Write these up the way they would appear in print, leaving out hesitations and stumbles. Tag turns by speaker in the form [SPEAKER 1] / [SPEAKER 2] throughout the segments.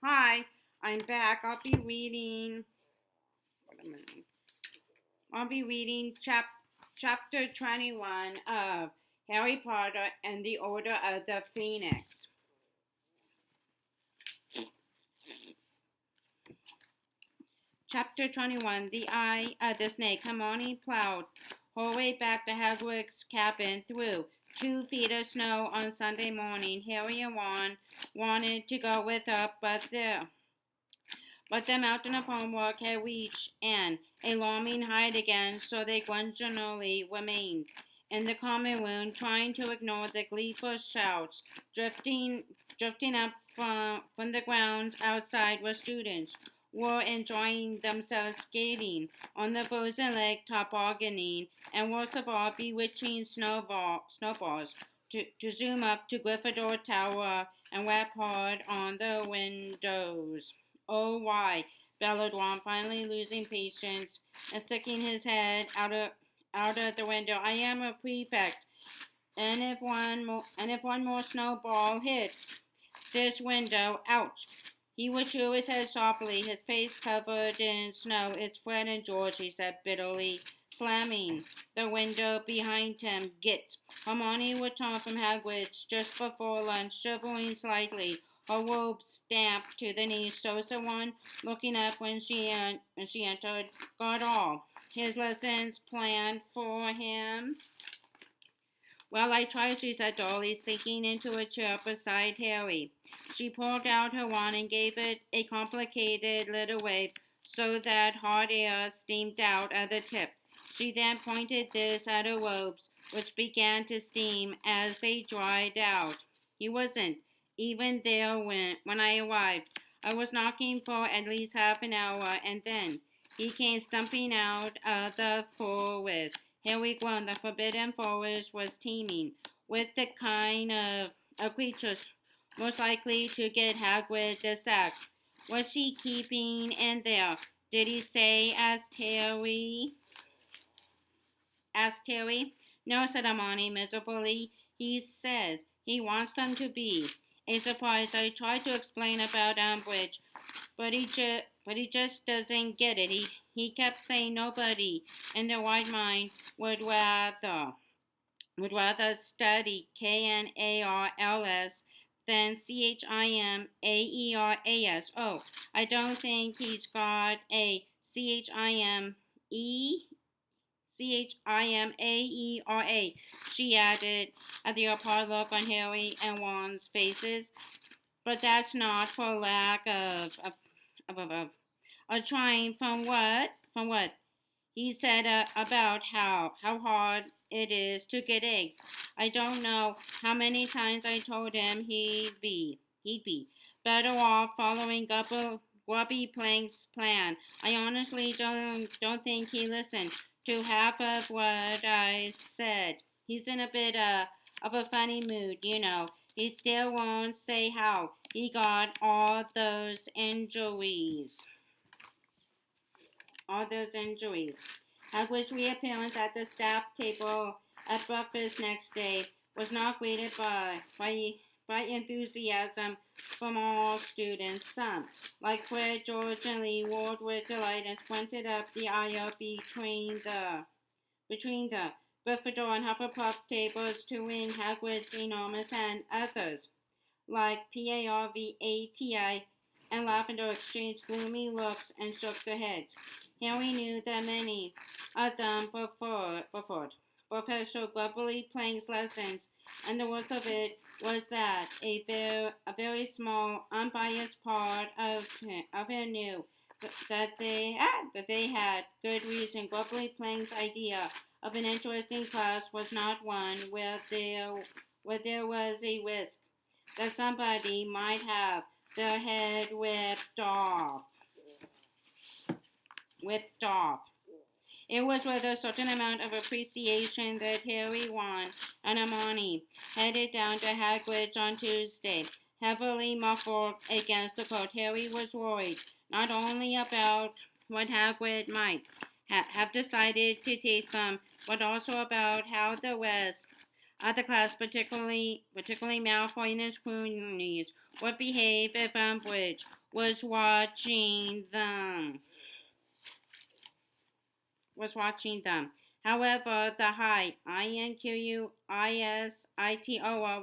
[SPEAKER 1] Hi, I'm back. Wait a minute. I'll be reading chapter 21 of Harry Potter and the Order of the Phoenix. Chapter 21 The Eye of the Snake. Hermione plowed her way back to Hagrid's cabin through 2 feet of snow on Sunday morning. Harry and Ron wanted to go with her, but the mountain of homework had reached an alarming height again, so they grudgingly remained in the common room, trying to ignore the gleeful shouts drifting up from the grounds outside, where students were enjoying themselves skating on the frozen lake, tobogganing, and worst of all, bewitching snowballs to zoom up to Gryffindor Tower and rap hard on the windows. Oh, why? Bellowed Ron, finally losing patience and sticking his head out of the window. I am a prefect, and if one more snowball hits this window, ouch! He withdrew his head sharply, his face covered in snow. It's Fred and George, he said bitterly, slamming the window behind him. Git! Hermione returned from Hagrid's just before lunch, shivering slightly, her robes damp to the knees. So's the one looking up when she entered. Got all his lessons planned for him? Well, I tried, she said dully, sinking into a chair beside Harry. She pulled out her wand and gave it a complicated little wave so that hot air steamed out of the tip. She then pointed this at her robes, which began to steam as they dried out. He wasn't even there when I arrived. I was knocking for at least half an hour, and then he came stumping out of the forest. Harry groaned. The Forbidden Forest was teeming with the kind of creatures most likely to get Hagrid the sack. Was he keeping in there? Did he say? Asked Harry. No, said Hermione miserably. He says he wants them to be a surprise. I tried to explain about Umbridge, but he just doesn't get it. He kept saying nobody in their right mind would rather study KNARLS than CHIMAERAS. Oh, I don't think he's got a CHIMAERA, she added, at the appalled look on Harry and Ron's faces. But that's not for lack of trying. From what? From what? He said about how hard it is to get eggs. I don't know how many times I told him he'd be better off following Grubby Plank's plan. I honestly don't think he listened to half of what I said. He's in a bit of a funny mood, you know. He still won't say how he got all those injuries. Hagrid's reappearance at the staff table at breakfast next day was not greeted by enthusiasm from all students. Some, like Fred, George, and Lee, roared with delight and sprinted up the aisle between the Gryffindor and Hufflepuff tables to wring Hagrid's enormous hand. Others, like Parvati and Lavender, exchanged gloomy looks and shook their heads. Harry knew that many of them preferred Professor Grubbly Plank's lessons, and the worst of it was that a very small, unbiased part of him knew that they had good reason. Grubbly Plank's idea of an interesting class was not one where there was a risk that somebody might have their head whipped off. It was with a certain amount of appreciation that Harry, Ron, and Hermione headed down to Hagrid's on Tuesday, heavily muffled against the coat. Harry was worried not only about what Hagrid might have decided to teach them, but also about how the rest Other class, particularly Malfoy and his cronies, would behave if Umbridge was watching them. However, the high INQUISITOR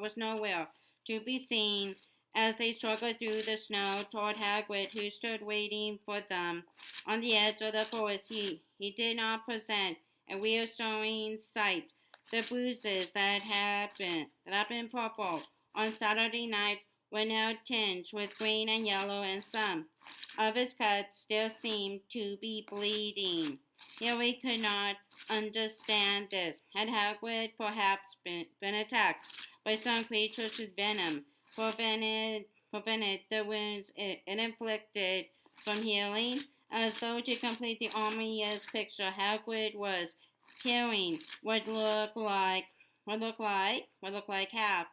[SPEAKER 1] was nowhere to be seen as they struggled through the snow toward Hagrid, who stood waiting for them on the edge of the forest. He did not present a reassuring sight. The bruises that had been purple on Saturday night were now tinged with green and yellow, and some of his cuts still seemed to be bleeding. Harry could not understand this. Had Hagrid perhaps been attacked by some creatures with venom, prevented the wounds it inflicted from healing? As though to complete the ominous picture, Hagrid was carrying what looked like half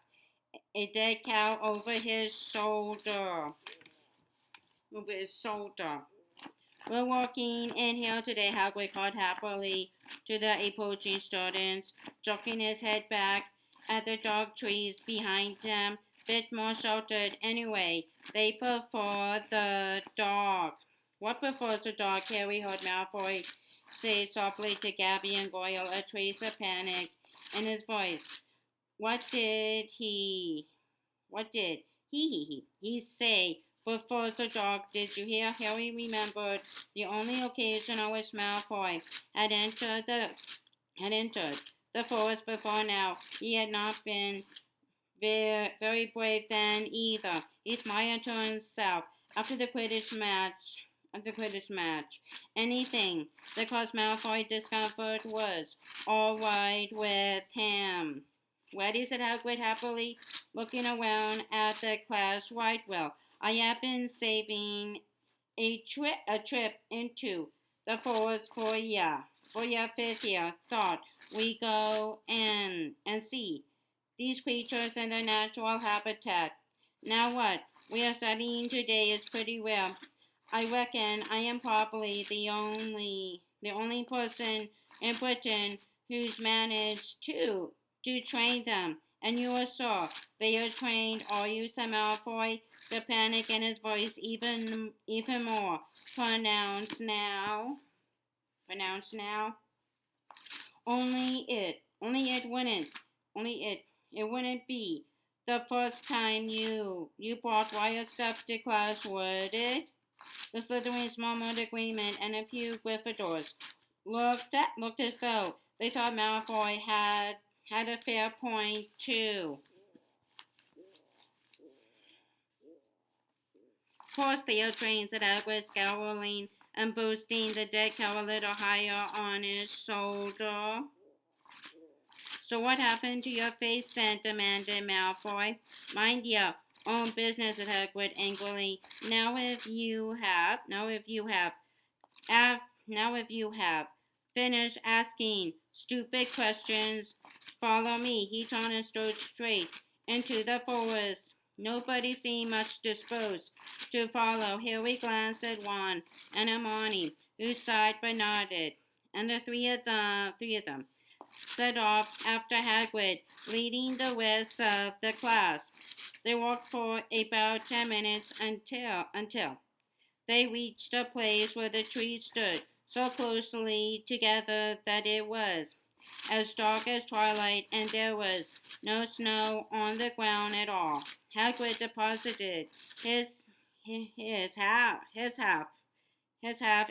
[SPEAKER 1] a dead cow over his shoulder. We're walking in here today, Hagrid called happily to the approaching students, jerking his head back at the dark trees behind them. Bit more sheltered anyway. They prefer the dark. What prefers the dark? Harry heard Malfoy say softly to Gabby and Goyle, a trace of panic in his voice. What did he say? Professor Dog, did you hear? Harry remembered the only occasion on which Malfoy had entered the forest before now. He had not been very brave then either. He smiled to himself after the Quidditch match. Anything that caused Malfoy discomfort was all right with him. Ready, said Hagrid happily, looking around at the class. Right, well, I have been saving a trip into the forest for your 5th year. Thought we go and see these creatures in their natural habitat. Now what we are studying today is pretty rare. I reckon I am probably the only person in Britain who's managed to train them. And you are sure they are trained, are you? Said Malfoy, the panic in his voice even more pronounced now. It wouldn't be the first time you brought riot stuff to class, would it? The Slytherins murmured agreement, and a few Gryffindors looked as though they thought Malfoy had a fair point too. Of course they are trained, said Hagrid, scowling and boosting the dead cow a little higher on his shoulder. So what happened to your face then? Demanded Malfoy. Mind your own business, said Hagrid angrily. Now if you have finished asking stupid questions, follow me. He turned and strode straight into the forest. Nobody seemed much disposed to follow. Harry glanced at Ron and Hermione, who sighed but nodded, and the three of them set off after Hagrid, leading the rest of the class. They walked for about 10 minutes until they reached a place where the trees stood so closely together that it was as dark as twilight, and there was no snow on the ground at all. Hagrid deposited his half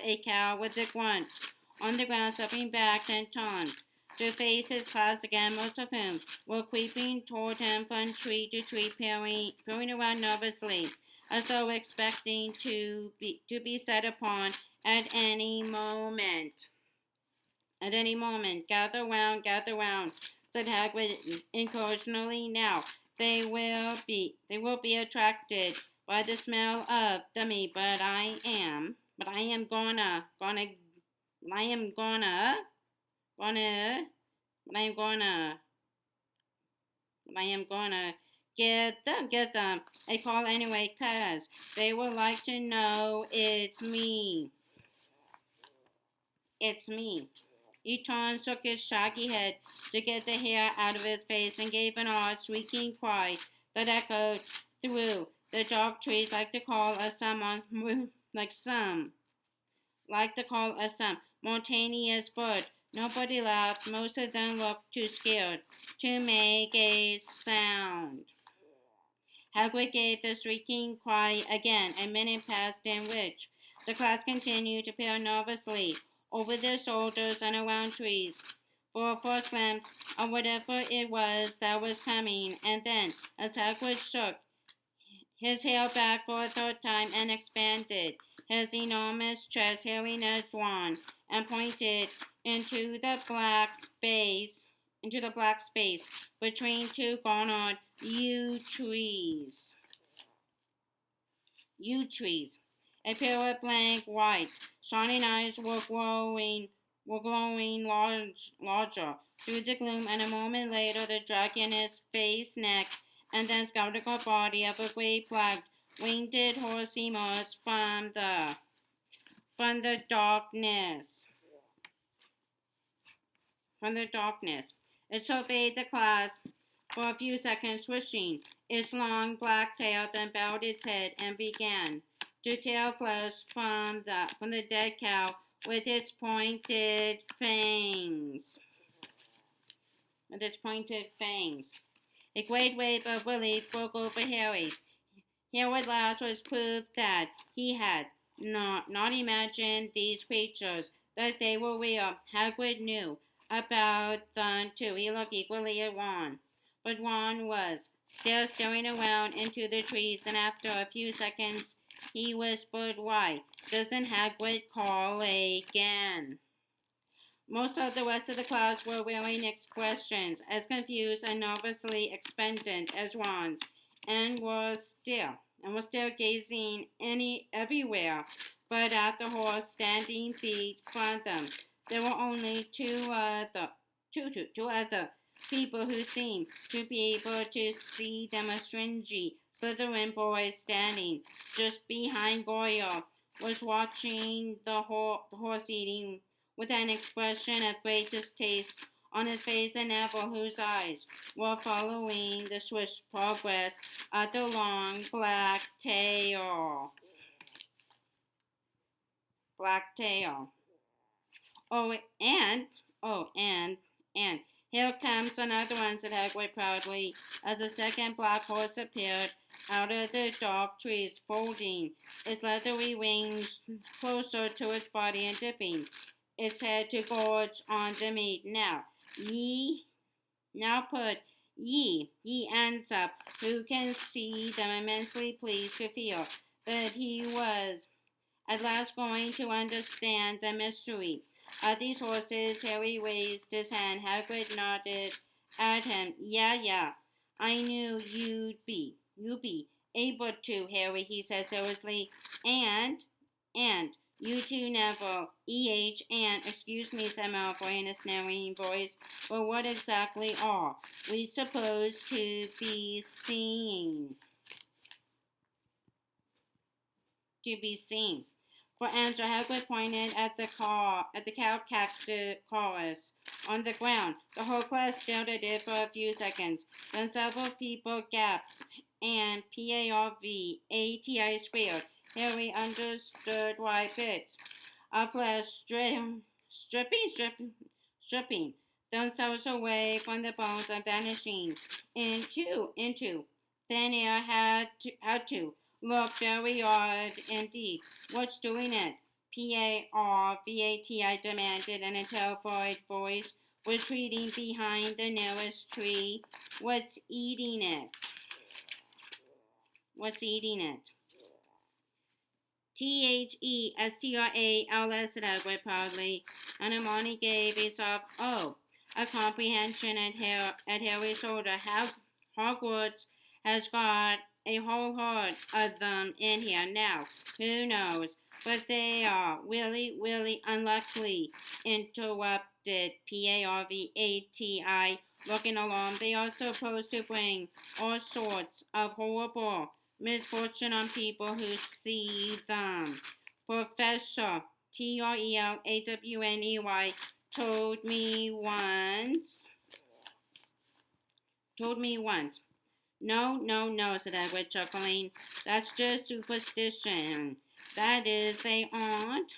[SPEAKER 1] a cow with a grunt on the ground, stepping back and turned to face his class again, most of whom were creeping toward him from tree to tree, peering around nervously, as though expecting to be set upon at any moment. Gather round, said Hagrid encouragingly. Now they will be attracted by the smell of the meat, but I am gonna get them a call anyway, 'cause they would like to know it's me. Eton shook his shaggy head to get the hair out of his face and gave an odd, shrieking cry that echoed through the dark trees like to call us some spontaneous bird. Nobody laughed. Most of them looked too scared to make a sound. Hagrid gave the shrieking cry again. A minute passed in which the class continued to peer nervously over their shoulders and around trees for a first glimpse of whatever it was that was coming. And then, as Hagrid shook his hair back for a third time and expanded his enormous chest, Harry nudged Ron and pointed into the black space between two garnered yew trees. Yew trees. A pair of blank white, shining eyes were glowing larger through the gloom, and a moment later the dragon's face, neck, and then skeletal body of a great black winged horse emerged from the darkness. It surveyed the class for a few seconds, swishing its long black tail, then bowed its head and began to tear flesh from the dead cow with its pointed fangs. A great wave of relief broke over Harry. Here at last was proof that he had not imagined these creatures, that they were real. Hagrid knew about them too. He looked equally at Ron. But Ron was still staring around into the trees, and after a few seconds he whispered, "Why doesn't Hagrid call again?" Most of the rest of the class were wearing expressions as confused and nervously expectant as Ron's, and were still gazing everywhere but at the horse standing feet from them. There were only two other people who seemed to be able to see them. A stringy Slytherin boy standing just behind Goyle was watching the horse eating with an expression of great distaste on his face, and Neville, whose eyes were following the swift progress of the long black tail. And here comes another one," said Hagrid proudly, as a second black horse appeared out of the dark trees, folding its leathery wings closer to its body and dipping its head to gorge on the meat. Now put ye ends up, who can see them, immensely pleased to feel that he was at last going to understand the mystery of these horses. Harry raised his hand. Hagrid nodded at him. Yeah, I knew you'd be able to, Harry, he said seriously. And you too, Neville. And, excuse me, said Malfoy in a sneering voice, but what exactly are we supposed to be seeing? For answer, Hagrid pointed at the cow cactus on the ground. The whole class stared at it for a few seconds. Then several people gasped and PARVATI squealed. Harry understood why. Bits of flesh stripping themselves away from the bones and vanishing into thin air had to look very odd indeed. What's doing it? PARVATI demanded in a terrified voice, retreating behind the nearest tree. What's eating it? THESTRALS, said Hagrid proudly, and Hermione gave a soft "oh" of comprehension at Harry's shoulder. Hogwarts has got a whole herd of them in here now. Who knows? But they are really unlucky, interrupted PARVATI, looking alarmed. They are supposed to bring all sorts of horrible misfortune on people who see them. Professor TRELAWNEY told me once, No, no, no, said Edward, chuckling. That's just superstition. That is, they aren't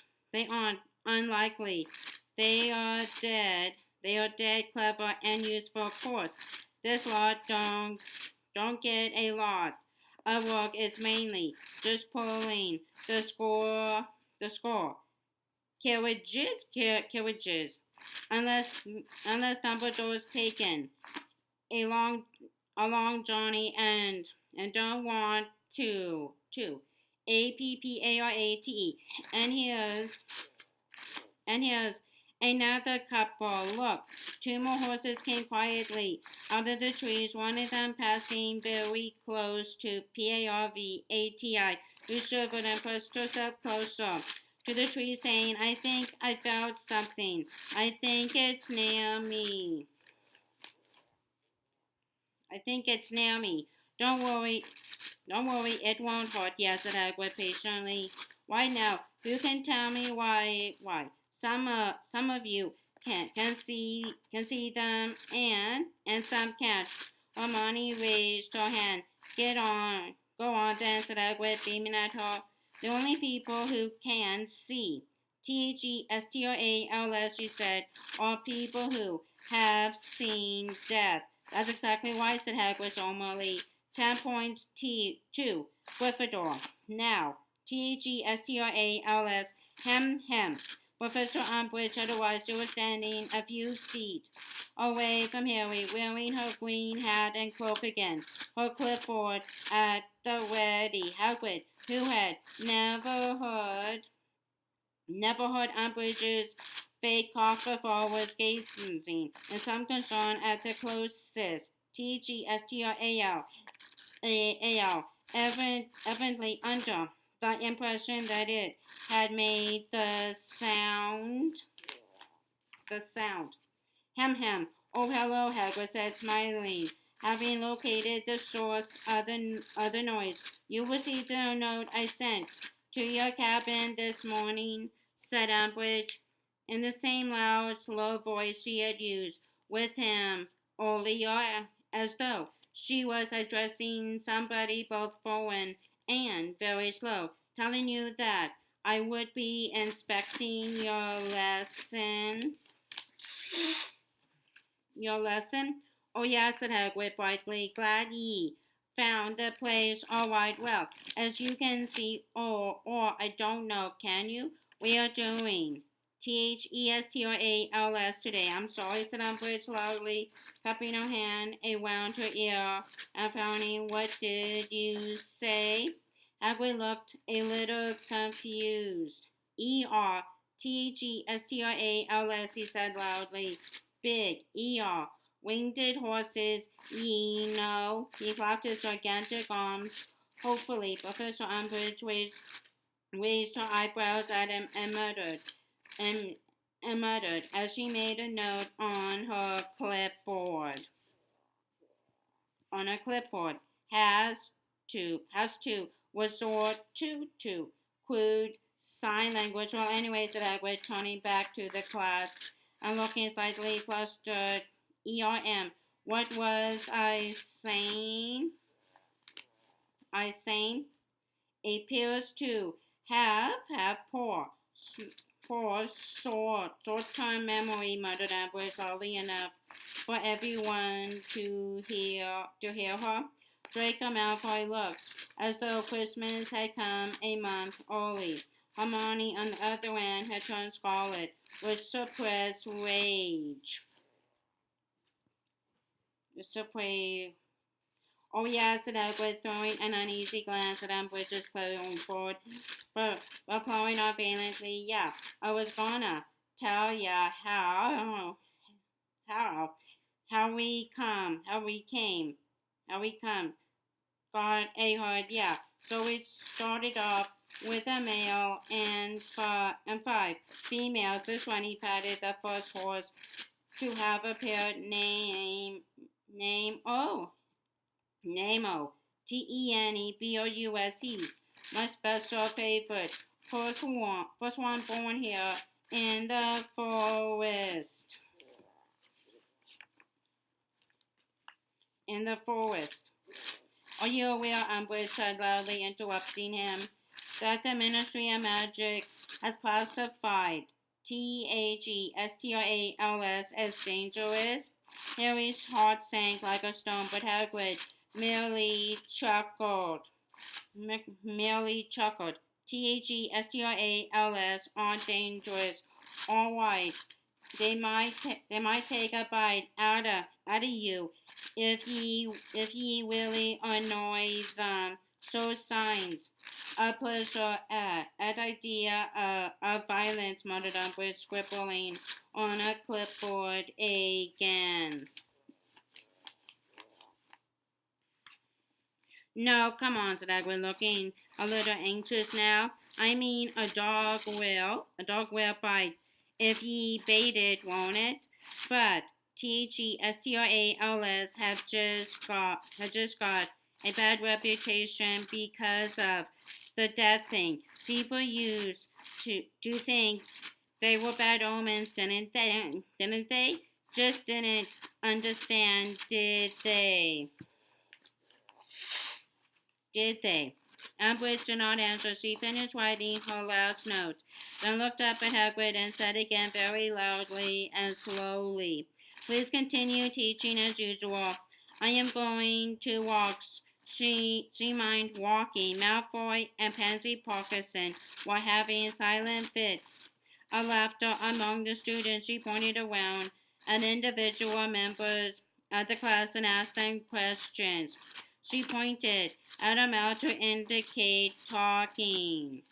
[SPEAKER 1] unlikely. They are dead. They are dead, clever, and useful, of course. This lot don't get a lot of work. It's mainly just pulling the score. Carriages. Unless Dumbledore's taken a long journey and don't want to APPARATE. And here's another couple. Look, two more horses came quietly out of the trees, one of them passing very close to PARVATI, who shivered and pushed herself closer to the tree, saying, I think I felt something. I think it's near me. Don't worry, it won't hurt. Yes, said Hagrid patiently. Why now? Who can tell me why? Some of you can see them, and some can't. Hermione raised her hand. Go on then, said Hagrid, beaming at her. The only people who can see, THESTRALS, she said, are people who have seen death. That's exactly why, said Hagrid solemnly. 10 points to Gryffindor. Now, THESTRALS, hem. Professor Umbridge, otherwise she was standing a few feet away from Harry, wearing her green hat and cloak again, her clipboard at the ready. Hagrid, who had never heard Umbridge's fake cough before, was gazing in some concern at the closest TGSTRAL, evidently under the impression that it had made the sound. Hem. Oh, hello, Hagrid said, smiling. Having located the source of the noise, you received the note I sent to your cabin this morning, said Umbridge, in the same loud, slow voice she had used with him earlier, as though she was addressing somebody both foreign and very slow, telling you that I would be inspecting your lesson. Oh, yes, said Hagrid brightly. Glad ye found the place all right. Well, as you can see, or I don't know, can you? We are doing THESTRALS today. I'm sorry, said Umbridge loudly, cupping her hand around her ear and frowning. What did you say? Hagrid looked a little confused. THESTRALS, he said loudly. Big, winged horses, ye know. He clapped his gigantic arms. Hopefully, Professor Umbridge raised her eyebrows at him and muttered as she made a note on her clipboard. Has to resort to crude sign language. Well, anyway, said Hagrid, turning back to the class and looking slightly flustered. What was I saying? Appears to have poor short-term memory, muttered Umbridge loudly enough for everyone to hear her. Draco Malfoy looked as though Christmas had come a month early. Hermione, on the other hand, had turned scarlet with suppressed rage. Oh, yes, said Edward, throwing an uneasy glance at Umbridge's clipboard, but replying not valiantly. Yeah, I was gonna tell ya how we came. Got a hard, yeah. So it started off with a male and five females. This one, he patted the first horse to have appeared Nemo, Tenebous, he's my special favorite. First one born here In the forest. In the forest. Are you aware, Umbridge said loudly, interrupting him, that the Ministry of Magic has classified THESTRALS as dangerous? Harry's heart sank like a stone, but Hagrid merely chuckled. Merely chuckled. THESTRALS aren't dangerous. All right. They might take a bite out of you if ye really annoys them. Show signs of pleasure at idea of violence, muttered Umbridge, scribbling on a clipboard again. No, come on, said Hagrid, looking a little anxious now. I mean, a dog will bite if ye bait it, won't it? But THESTRALS have just got a bad reputation because of the death thing. People used to think they were bad omens, didn't they? Didn't they? Just didn't understand, did they? Did they? Umbridge did not answer. She finished writing her last note, then looked up at Hagrid and said again very loudly and slowly, "Please continue teaching as usual. I am going to walk." She mind walking. Malfoy and Pansy Parkinson were having silent fits of laughter among the students. She pointed around at individual members of the class and asked them questions. She pointed at her mouth to indicate talking.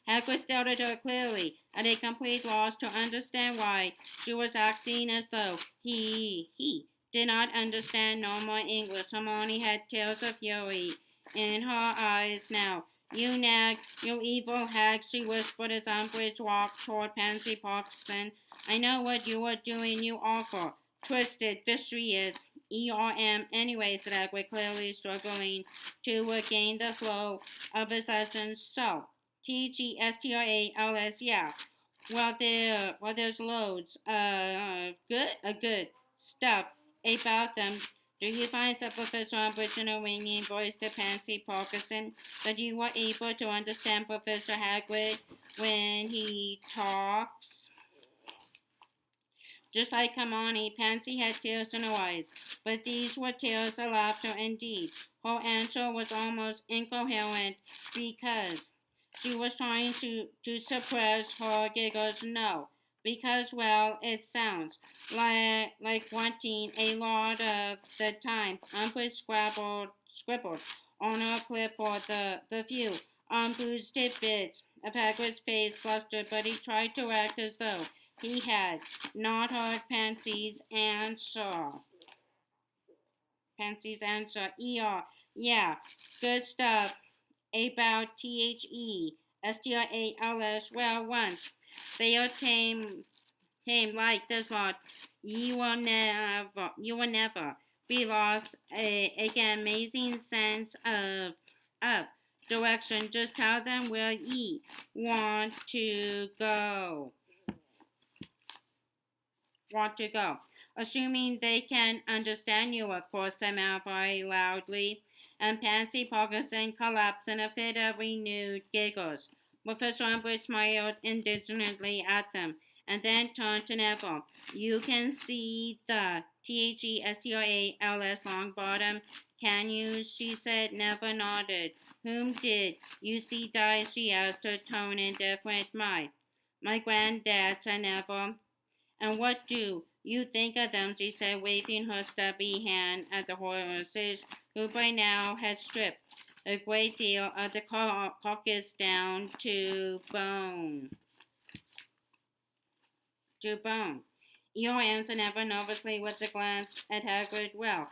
[SPEAKER 1] Hagrid stared at her clearly, at a complete loss to understand why she was acting as though he did not understand normal English. Hermione had tears of fury in her eyes now. "You nag, you evil hag," she whispered as Umbridge walked toward Pansy Parkinson. "I know what you are doing, you awful, twisted, vicious ERM. Anyway," said Hagrid, clearly struggling to regain the flow of his lessons. "So, THESTRALS, yeah. There's loads of good stuff about them. Do you find," said Professor Umbridge in a ringing voice to Pansy Parkinson, "that you are able to understand Professor Hagrid when he talks?" Just like Hermione, Pansy had tears in her eyes, but these were tears of laughter indeed. Her answer was almost incoherent because she was trying to suppress her giggles. "No, because, well, it sounds like wanting a lot of the time." Umbridge scribbled on her clipboard the few unbruised tidbits of Hagrid's face flustered, but he tried to act as though he had not heard Pansy's answer. Yeah, good stuff about THESTRALS. Well, once they are tame like this lot, you will never be lost. Again, amazing sense of direction. Just tell them where ye want to go. Assuming they can understand you, of course," said Malfoy loudly, and Pansy Parkinson collapsed in a fit of renewed giggles. Professor Umbridge smiled indignantly at them, and then turned to Neville. "You can see the THESTRALS long bottom, can you?" she said. Neville nodded. "Whom did you see die?" she asked, her tone indifferent. My granddad," said Neville. "And what do you think of them?" she said, waving her stubby hand at the horses, who by now had stripped a great deal of the carcass down to bone. Eeyore answered Neville nervously with a glance at Hagrid. "Well,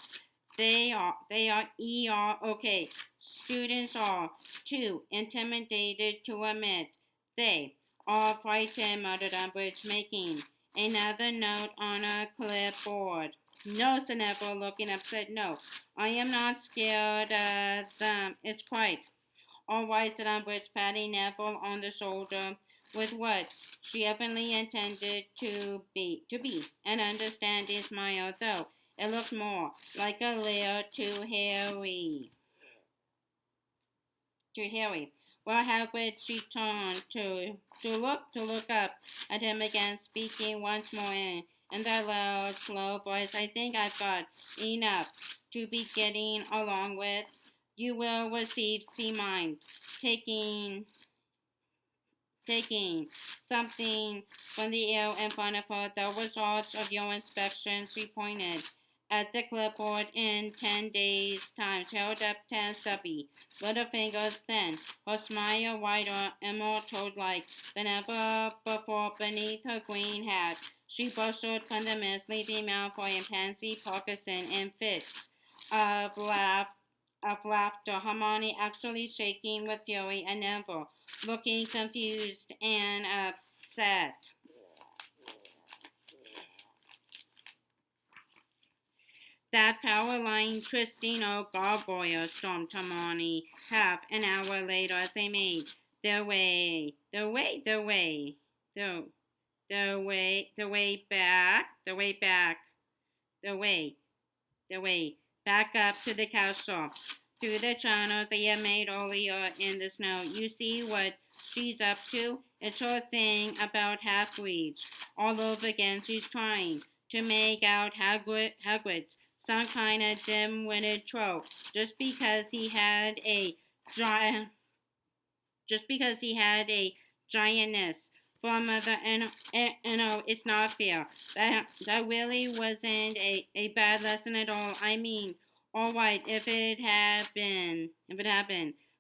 [SPEAKER 1] they are okay. Students are too intimidated to admit they are frightened," muttered Umbridge, making another note on a clipboard. "No," said Neville, looking upset. "No, I am not scared of them. It's quite All right, said Umbridge, patting Neville on the shoulder with what she evidently intended to be an understanding smile, though it looked more like a leer to Harry. Well, Hagrid, she turned to look up at him again, speaking once more in that loud, slow voice. I think I've got enough to be getting along with. You will receive C mind, taking taking something from the air in front of her. The results of your inspection, she pointed at the clipboard in 10 days' time. She held up 10 stubby little fingers then, her smile wider and more toad-like than ever before beneath her green hat. She bustled from the mist, leaving Malfoy and Pansy Parkinson in fits of laughter, Hermione actually shaking with fury, and Neville looking confused and upset. That power-line Tristino gargoyle, stormed Hermione half an hour later as they made their way back up to the castle through the channels they had made earlier in the snow. You see what she's up to? It's her thing about half-breeds. All over again, she's trying to make out Hagrid's some kind of dim-witted troll just because he had a giant, giantess for a mother, and oh, it's not fair. That really wasn't a bad lesson at all. I mean, all right, if it had been.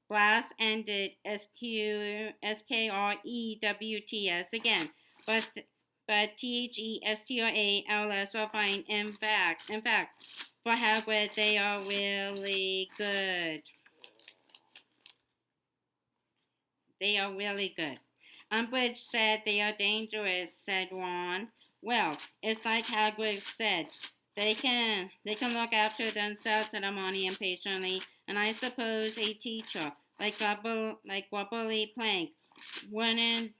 [SPEAKER 1] Blast ended SKREWTS again, but THESTRALS are fine. In fact, for Hagrid, they are really good. Umbridge said they are dangerous, said Ron. Well, it's like Hagrid said. They can look after themselves, said Hermione impatiently, and I suppose a teacher like Grubbly Plank wouldn't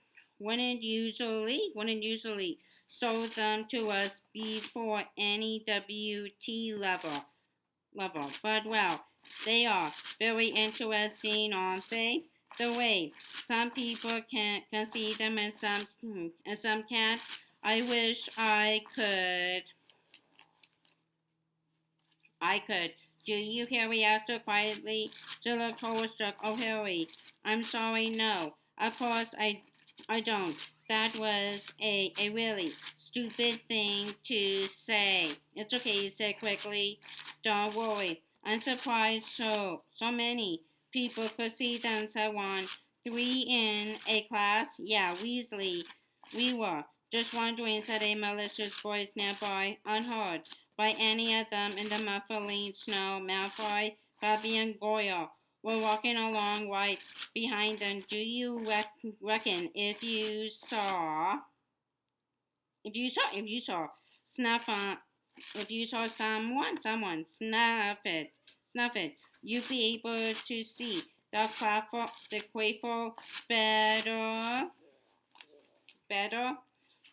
[SPEAKER 1] usually show them to us before any WT level. But well, they are very interesting, aren't they? The way some people can see them and some can't. I wish I could. Do you, Harry asked her quietly. She looked horror-struck. Oh, Harry, I'm sorry, no. Of course I don't. That was a really stupid thing to say. It's okay, he said quickly. Don't worry. I'm surprised so many people could see them, said Ron. 3 in a class? Yeah, Weasley. We were. Just wondering, said a malicious voice nearby, unheard by any of them in the muffling snow. Malfoy, Dobby, and Goyle were walking along right behind them. Do you reckon if you saw someone snuff it, you'd be able to see the Quaffle better.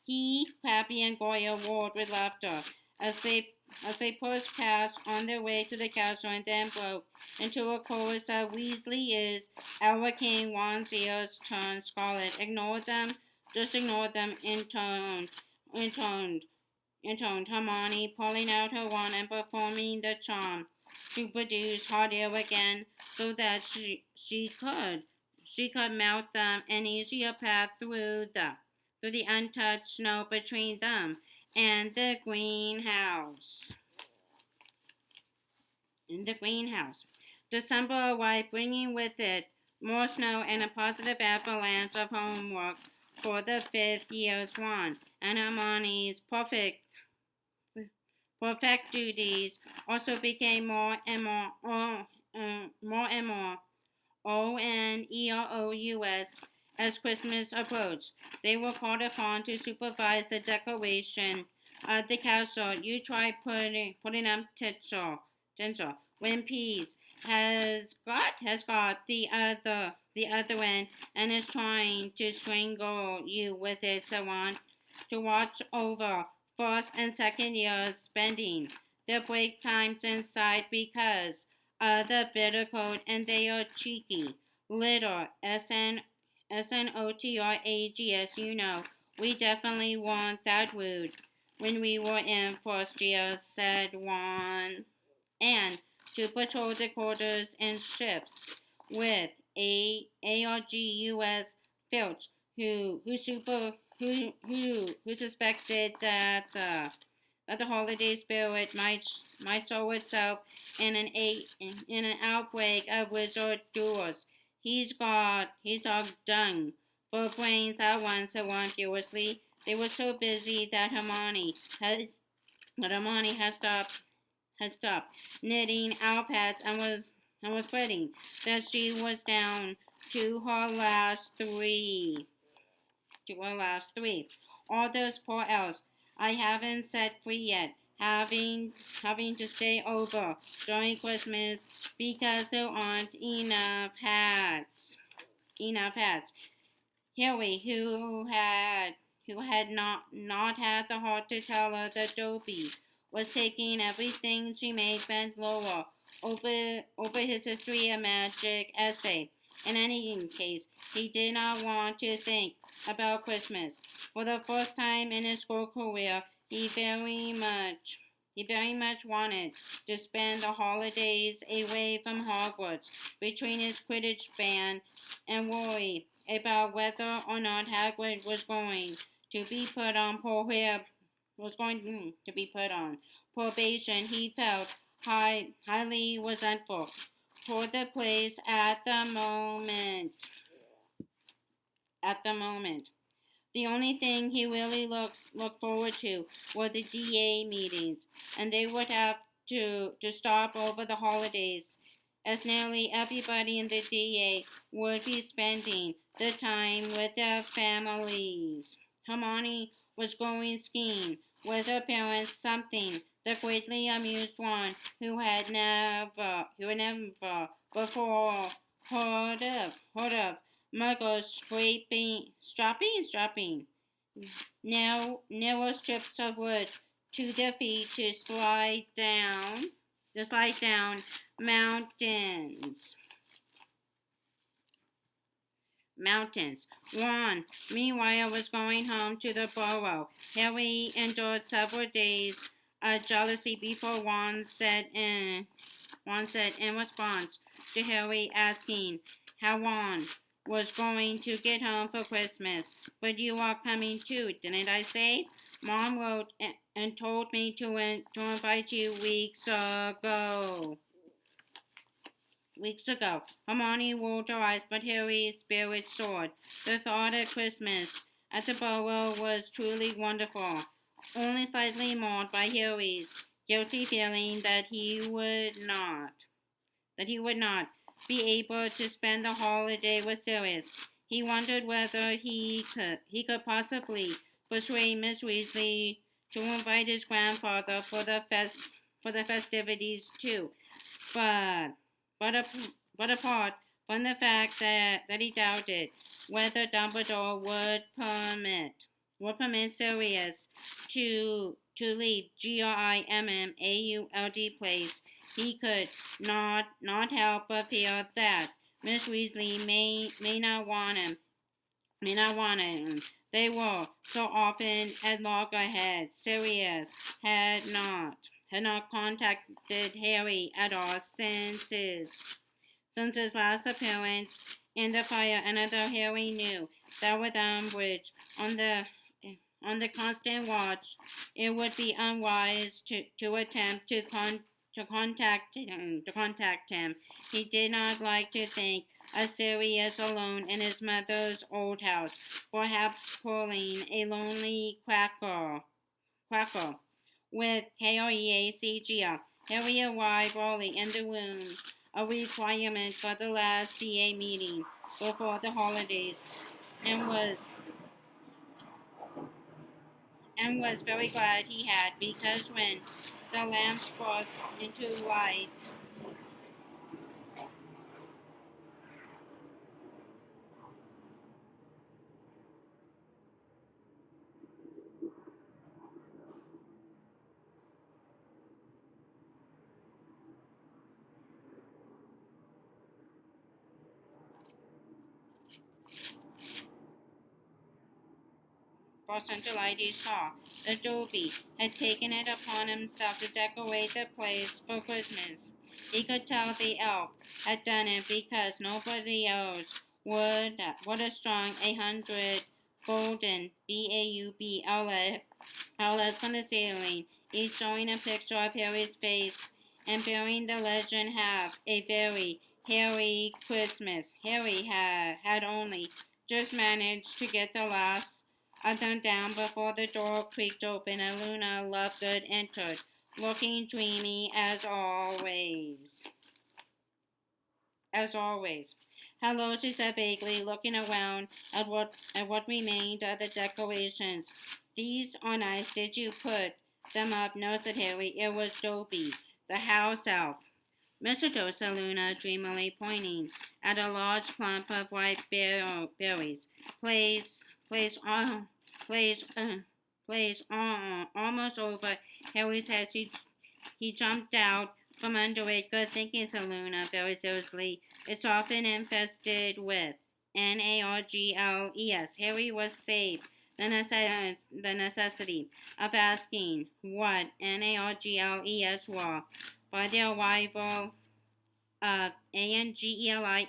[SPEAKER 1] He, Pappy, and Goyle roared with laughter as they pushed past on their way to the castle and then broke into a chorus of Weasley is our king. Ron's ears turned scarlet. Ignore them. Just ignore them, intoned Hermione, pulling out her wand and performing the charm to produce hot air again so that she could melt them an easier path through the untouched snow between them and the greenhouse. December arrived, bringing with it more snow and a positive avalanche of homework for the 5th year's Ron, and Hermione's perfect duties also became more and more onerous as Christmas approached. They were called upon to supervise the decoration of the castle. You tried putting up tinsel, when Pease has got the other end and is trying to strangle you with it, so on to watch over first and second years spending their break times inside because of the bitter cold and they are cheeky little SNOTRAGS, we definitely want that rude when we were in first year, said one. And to patrol the quarters and ships with ARGUS Filch, who suspected that the holiday spirit might show itself in an outbreak of wizard duels. He's dog dung for brains at once and one furiously. They were so busy that Hermione had stopped knitting alpads and was fretting that she was down to her last three. All those poor elves I haven't set free yet, having to stay over during Christmas because there aren't enough hats. Harry, who had not had the heart to tell her that Dobie was taking everything she made bent lower over his history of magic essay. In any case, he did not want to think about Christmas. For the first time in his school career, he very much wanted to spend the holidays away from Hogwarts between his Quidditch band and worry about whether or not Hagrid to be put on was going to be put on probation. He felt highly resentful toward the place at the moment. The only thing he really looked forward to were the DA meetings, and they would have to stop over the holidays, as nearly everybody in the DA would be spending the time with their families. Hermione was going skiing with her parents, something that greatly amused Ron, who had never before heard of Muggles strapping now narrow strips of wood to their feet to slide down mountains. Ron, meanwhile, was going home to the burrow. Harry endured several days of jealousy before Ron said in response to Harry asking how Ron was going to get home for Christmas. But you are coming too, didn't I say? Mom wrote and told me to invite you weeks ago. Hermione rolled her eyes, but Harry's spirit soared. The thought of Christmas at the Burrow was truly wonderful, only slightly marred by Harry's guilty feeling that he would not be able to spend the holiday with Sirius. He wondered whether he could possibly persuade Miss Weasley to invite his grandfather for the festivities too. But but apart from the fact that he doubted whether Dumbledore would permit Sirius to leave Grimmauld Place, he could not help but feel that Miss Weasley may not want him. They were so often at loggerheads. Sirius had not contacted Harry at all since his last appearance in the fire, and although Harry knew that with Umbridge on the constant watch, it would be unwise to attempt to contact him. He did not like to think of Sirius alone in his mother's old house, perhaps pulling a lonely crackle with KREACGR. Harry arrived early in the room, a requirement for the last DA meeting before the holidays, and was very glad he had, because when the lamps burst into light until he saw that Dobie had taken it upon himself to decorate the place for Christmas. He could tell the elf had done it because nobody else would have strung 100 golden BAUB outlets from the ceiling, each showing a picture of Harry's face and bearing the legend "Have a very Harry Christmas." Harry had only just managed to get the last of them down before the door creaked open and Luna Lovegood entered, looking dreamy as always. As always. "Hello," she said vaguely, looking around at what remained of the decorations. "These are nice. Did you put them up?" "No," said Harry. "It was Dobie, the house elf." "Mr. Doe," said Luna, dreamily pointing at a large clump of ripe berries. Plays almost over Harry's head. He jumped out from under it. "Good thinking," said Luna, very seriously. "It's often infested with Nargles." Harry was saved the necessity of asking what Nargles were by the arrival of Angelina,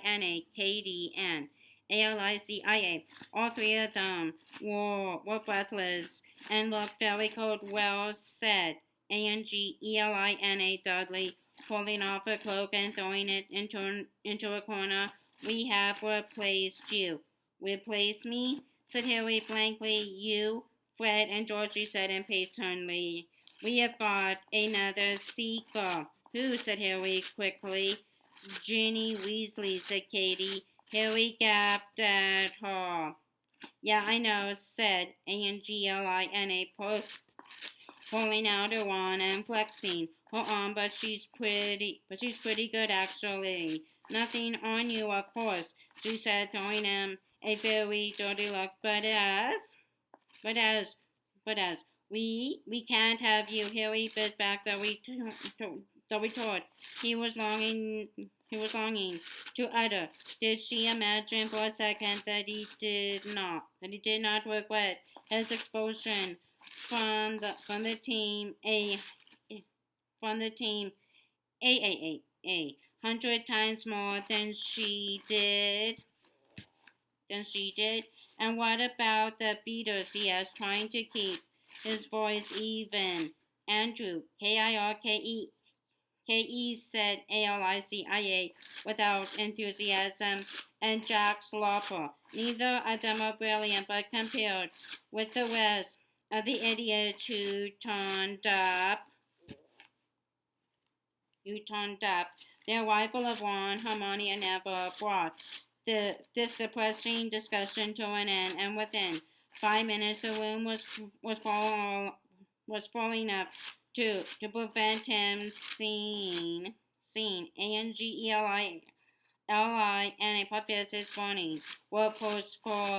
[SPEAKER 1] Katie, and Alicia. All three of them were breathless and looked very cold. "Well said, Angelina," Dudley, pulling off her cloak and throwing it into a corner. "We have replaced you." "Replace me?" said Harry blankly. "You, Fred and Georgie," said impatiently. "We have got another seeker." "Who?" said Harry quickly. "Ginny Weasley," said Katie. Harry gaped at her. "Yeah, I know," said Angelina, pulling out her wand and flexing her arm, but she's pretty good actually. "Nothing on you, of course," she said, throwing him a very dirty look. But as, we can't have you." Harry bit back the retort he was longing to utter. Did she imagine for a second that he did not regret his expulsion from the team a 100 times more than she did? "And what about the beaters?" he asked, trying to keep his voice even. "Andrew, K-E, said Alicia without enthusiasm, "and Jack Slaughter. Neither of them are brilliant, but compared with the rest of the idiots who turned up, the arrival of Ron, Hermione, and Neville brought this depressing discussion to an end, and within 5 minutes the room was full enough to prevent him seeing Angeli and a Potface's burning were for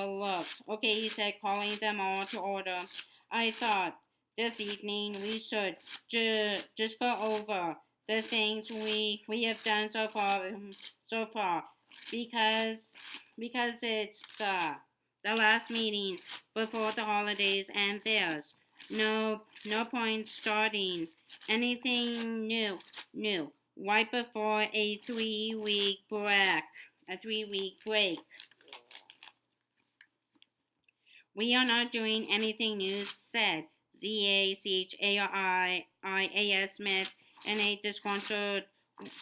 [SPEAKER 1] looks. "Okay," he said, calling them all to order. "I thought this evening we should just go over the things we have done so far, because it's the last meeting before the holidays, and there's no point starting anything new right before a 3-week break. "We are not doing anything new," said Zacharias Smith in a disgruntled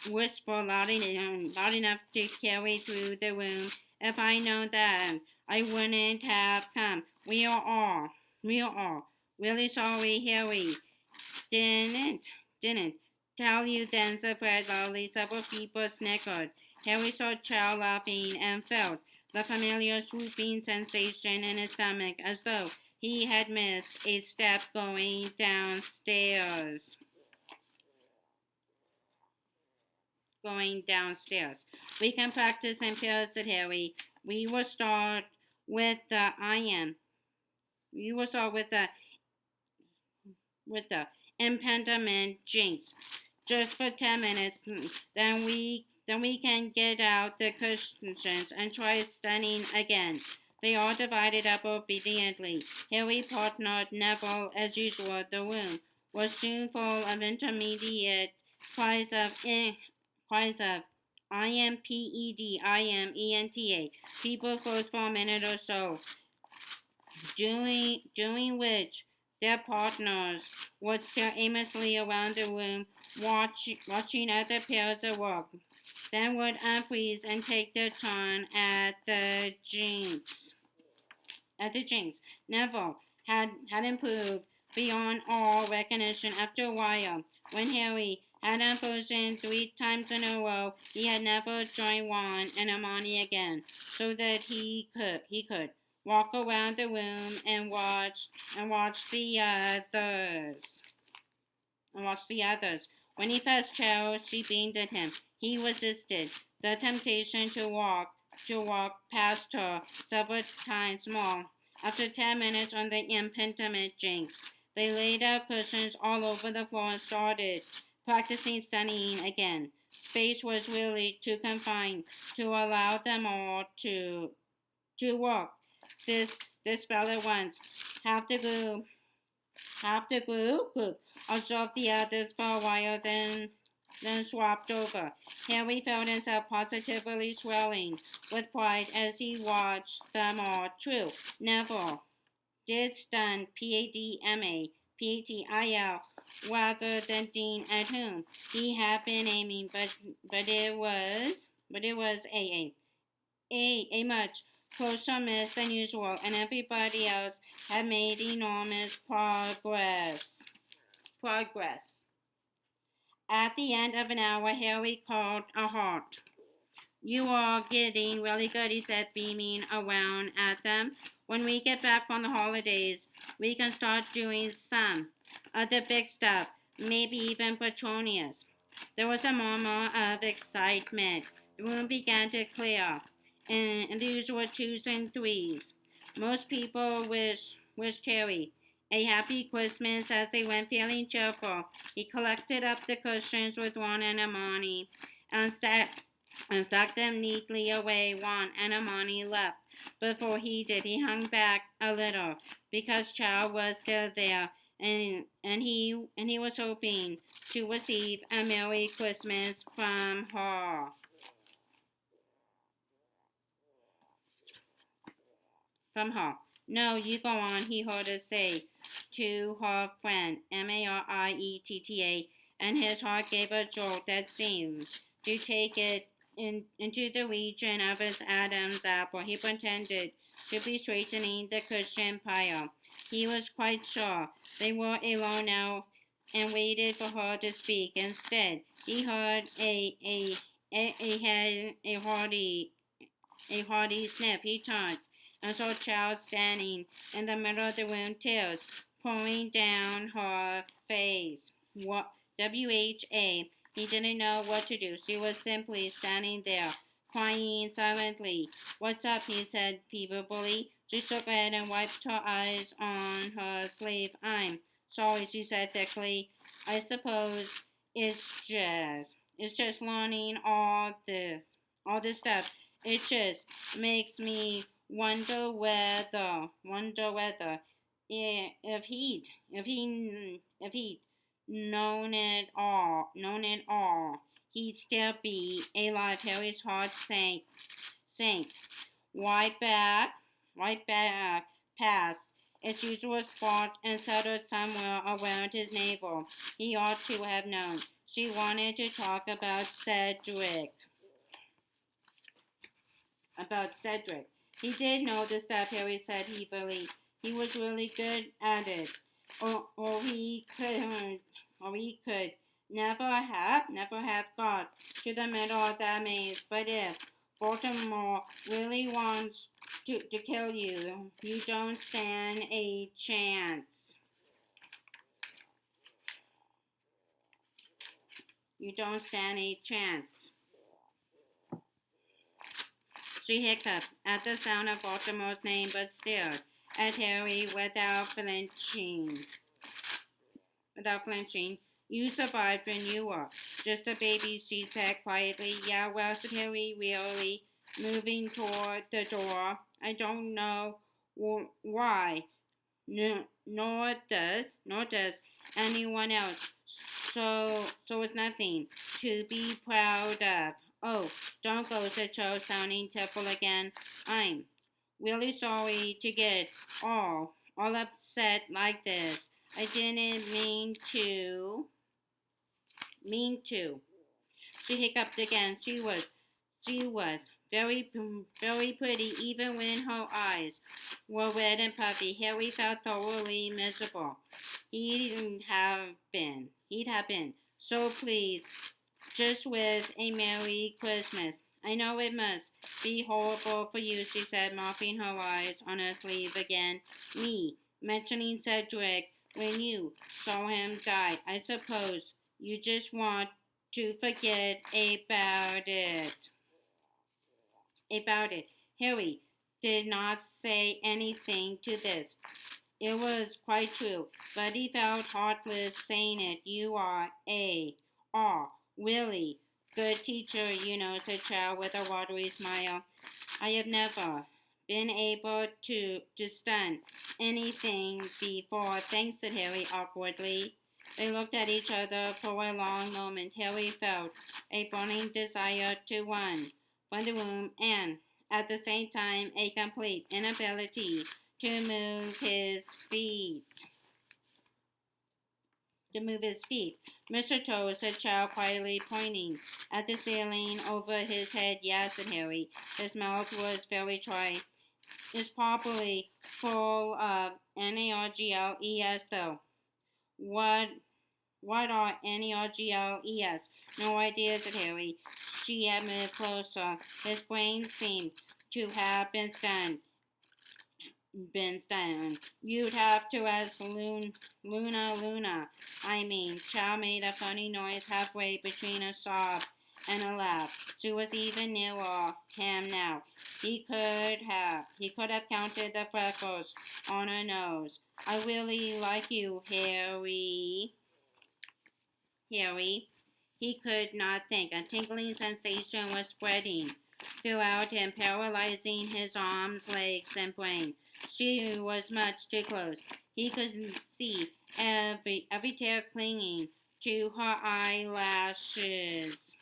[SPEAKER 1] whisper loud enough to carry through the room. "If I known that, I wouldn't have come. We are all really sorry." "Harry didn't tell you then," said Fred loudly. Several people snickered. Harry saw Cho laughing and felt the familiar swooping sensation in his stomach, as though he had missed a step going downstairs. "We can practice in pairs," said Harry. We will start with the impediment jinx just for 10 minutes. Then we can get out the cushions and try stunning again." They all divided up obediently. Harry partnered Neville as usual. The room was soon full of intermediate cries of IMPEDIMENTA. People froze for a minute or so, during which their partners would stare aimlessly around the room, watching other pairs at work. Then would unfreeze and take their turn at the jinx. Neville had improved beyond all recognition after a while. When Harry had unfrozen 3 times in a row, he had never joined Ron and Hermione again, so that he could walk around the room and watch the others. When he passed Cho, she beamed at him. He resisted the temptation to walk past her several times more. After 10 minutes on the impediment jinx, they laid out cushions all over the floor and started practicing studying again. Space was really too confined to allow them all to work this spell at once. Half the group observed the others for a while, then swapped over. Harry felt himself positively swelling with pride as he watched them all. True, Neville did stun PADMA, rather than Dean at whom he had been aiming, but it was a much closer miss than usual, and everybody else had made enormous progress. At the end of an hour, Harry called a halt. "You are getting really good," he said, beaming around at them. "When we get back from the holidays, we can start doing some of the big stuff, maybe even Petronius." There was a murmur of excitement. The room began to clear, and the usual 2s and 3s. Most people wished Harry a happy Christmas as they went, feeling cheerful. He collected up the cushions with Ron and Hermione and stacked them neatly away. Ron and Hermione left before he did. He hung back a little because Cho was still there, and he was hoping to receive a Merry Christmas from her. "No, you go on," he heard her say to her friend, Marietta, and his heart gave a jolt that seemed to take it into the region of his Adam's apple. He pretended to be straightening the cushion pile. He was quite sure they were alone now and waited for her to speak. Instead, he heard a hearty sniff. He turned and saw Charles standing in the middle of the room, tears pouring down her face. What? WHA. He didn't know what to do. She was simply standing there, crying silently. "What's up?" he said feebly. She shook her head and wiped her eyes on her sleeve. "I'm sorry," she said thickly. "I suppose it's just learning all this stuff. It just makes me wonder whether if he'd known it all, he'd still be alive." Harry's heart sank. Right back past its usual spot and settled somewhere around his navel. He ought to have known. She wanted to talk about Cedric. He did know the stuff, Harry said heavily. He was really good at it. Or he could never have got to the middle of that maze. But if Baltimore really wants to kill you, you don't stand a chance. You don't stand a chance. She hiccuped at the sound of Baltimore's name, but stared at Harry without flinching. "You survived when you were just a baby," she said quietly. "Yeah, well," said Harry wearily, moving toward the door. I don't know why. No, nor does anyone else. So it's nothing to be proud of. Oh, don't go, said Cho, sounding tearful again. I'm really sorry to get all upset like this. I didn't mean to. She hiccuped again. She was very pretty, even when her eyes were red and puffy. Harry felt thoroughly miserable. He'd have been so pleased just with a Merry Christmas. I know it must be horrible for you, she said, mopping her eyes on her sleeve again. Me, mentioning Cedric when you saw him die. I suppose you just want to forget about it. Harry did not say anything to this. It was quite true, but he felt heartless saying it. You are really good teacher, said Chow with a watery smile. I have never been able to stun anything before. Thanks, said Harry awkwardly. They looked at each other for a long moment. Harry felt a burning desire to run from the room and, at the same time, a complete inability to move his feet. Mr. said Chow quietly, pointing at the ceiling over his head. Yes, said Harry. His mouth was very dry. It's probably full of NARGLES, though. What are NARGLES? No idea, said Harry. She had moved closer. His brain seemed to have been stunned. You'd have to ask Luna. I mean, Chow made a funny noise halfway between a sob and a laugh. She was even nearer him now. He could have counted the freckles on her nose. I really like you, Harry. He could not think. A tingling sensation was spreading throughout him, paralyzing his arms, legs, and brain. She was much too close. He could see every tear clinging to her eyelashes.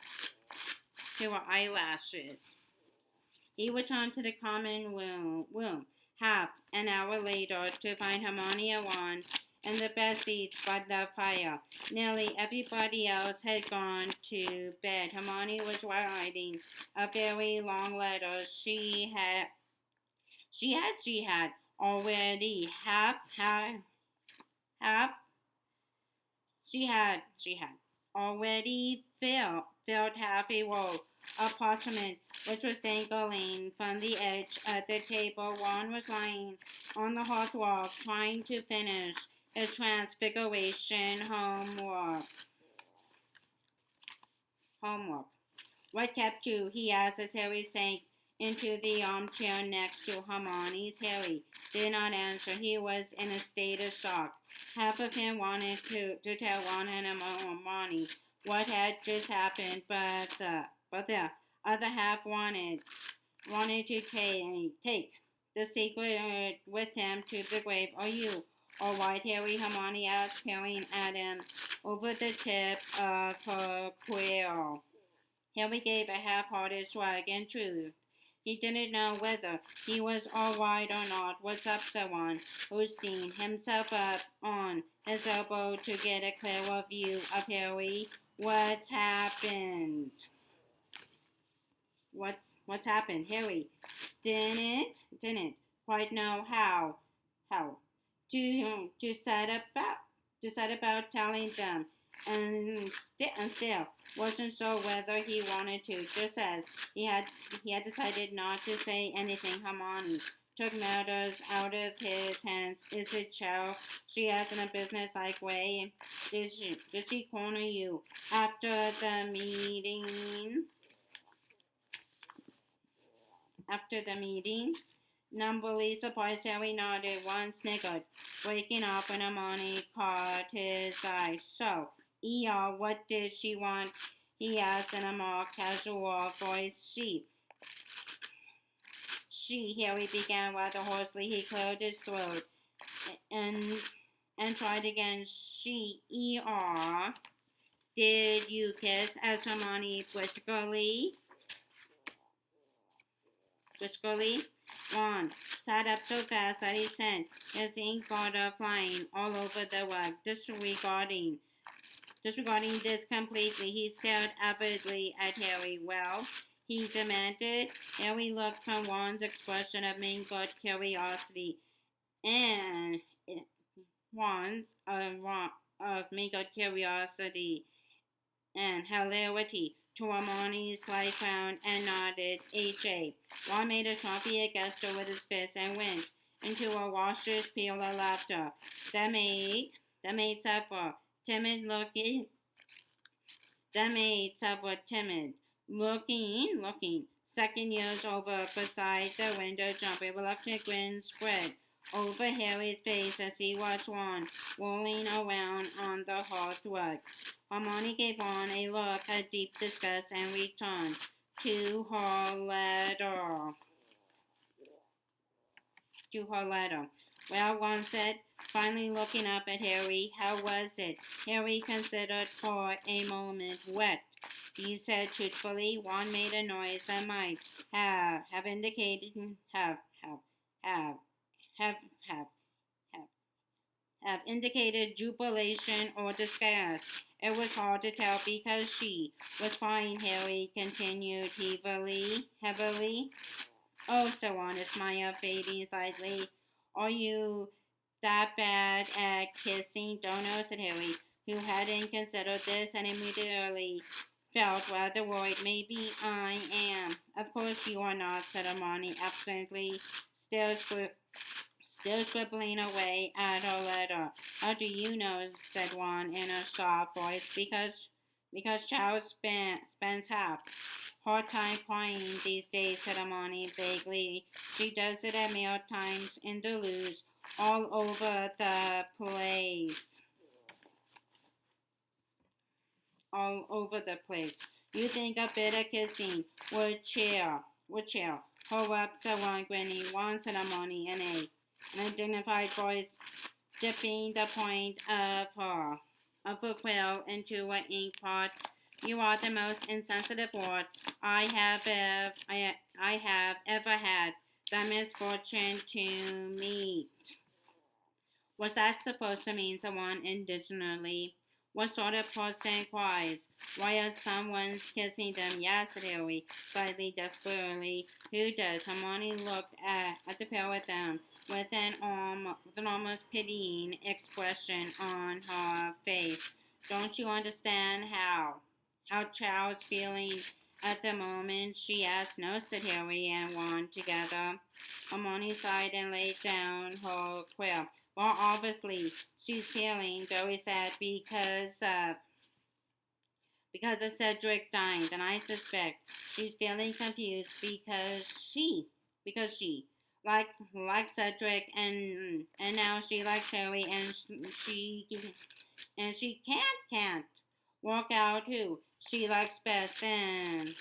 [SPEAKER 1] He returned to the common room half an hour later to find Hermione and Ron in the best seats by the fire. Nearly everybody else had gone to bed. Hermione was writing a very long letter. She had already filled half a roll of parchment which was dangling from the edge of the table. Ron was lying on the hearthrug trying to finish his transfiguration homework. What kept you? He asked as Harry sank into the armchair next to Hermione's. Harry did not answer. He was in a state of shock. Half of him wanted to tell Ron and Hermione what had just happened, but the other half wanted to take the secret with him to the grave. Are you all right, Harry? Hermione asked, peering at him over the tip of her quill. Harry gave a half-hearted shrug. In truth, he didn't know whether he was all right or not. What's up, said Ron, boosting himself up on his elbow to get a clearer view of Harry. What's happened? What's happened? Harry didn't quite know how to set about telling them, and still wasn't sure whether he wanted to. Just as he had decided not to say anything, Hermione took matters out of his hands. Is it Cho? She asked in a businesslike way. Did she corner you after the meeting? Numbly surprised, Harry nodded. Ron sniggered, breaking off when Hermione caught his eye. So, what did she want? He asked in a more casual voice. Harry began rather hoarsely. He cleared his throat and tried again. Did you kiss? Asked Hermione briskly. Ron sat up so fast that he sent his ink bottle flying all over the rug. Disregarding this completely, he stared avidly at Harry. Well, he demanded. Harry looked from Ron's expression of mingled curiosity and of mingled curiosity and hilarity to Hermione's slight frown and nodded. H.A. Ron made a trumpy gesture with his fist and went into a raucous peal of laughter. That made several timid looking second years over beside the window jump. A reluctant grin spread over Harry's face as he watched Ron rolling around on the hearthrug. Hermione gave Ron a look of deep disgust and returned to her letter. Well, Ron said, finally looking up at Harry, how was it? Harry considered for a moment. Wet, he said truthfully. Ron made a noise that might have indicated jubilation or disgust. It was hard to tell because she was fine, Harry continued heavily. Oh, so on, his smile fading slightly. Are you that bad at kissing? Don't know, said Harry, who hadn't considered this and immediately felt rather worried. Maybe I am. Of course you are not, said Hermione absently, still scribbling away at her letter. How do you know, said Ron in a soft voice. Because Charles spends half her time crying these days, said Hermione vaguely. She does it at meal times in the loos all over the place. You think a bit of kissing would cheer her up, said Ron, grinning. Ron, said Hermione in a dignified voice, dipping the point of her quill into an ink pot. You are the most insensitive ward I have ever had the misfortune to meet. Was that supposed to mean someone indignantly? What sort of person cries? Why are someone's kissing them? Yes, said Harry, slightly desperately. Who does? Hermione looked at the pair of them with an almost pitying expression on her face. Don't you understand how Chow's feeling at the moment? She asked. No, said Harry and Ron together. Hermione sighed and laid down her quill. Well, obviously, she's feeling very sad because of Cedric dying, and I suspect she's feeling confused because she like Cedric, and now she likes Harry, and she can't work out who she likes best. Then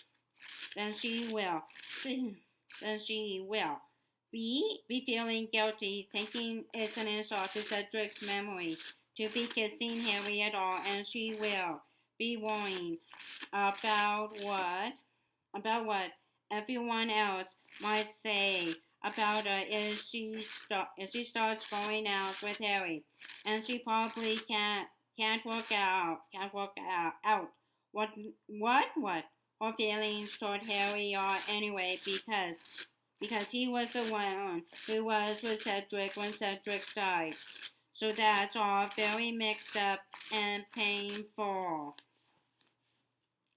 [SPEAKER 1] she will be feeling guilty, thinking it's an insult to Cedric's memory to be kissing Harry at all, and she will be worrying about what everyone else might say about her if she starts going out with Harry, and she probably can't work out what her feelings toward Harry are anyway, because he was the one who was with Cedric when Cedric died. So that's all very mixed up and painful.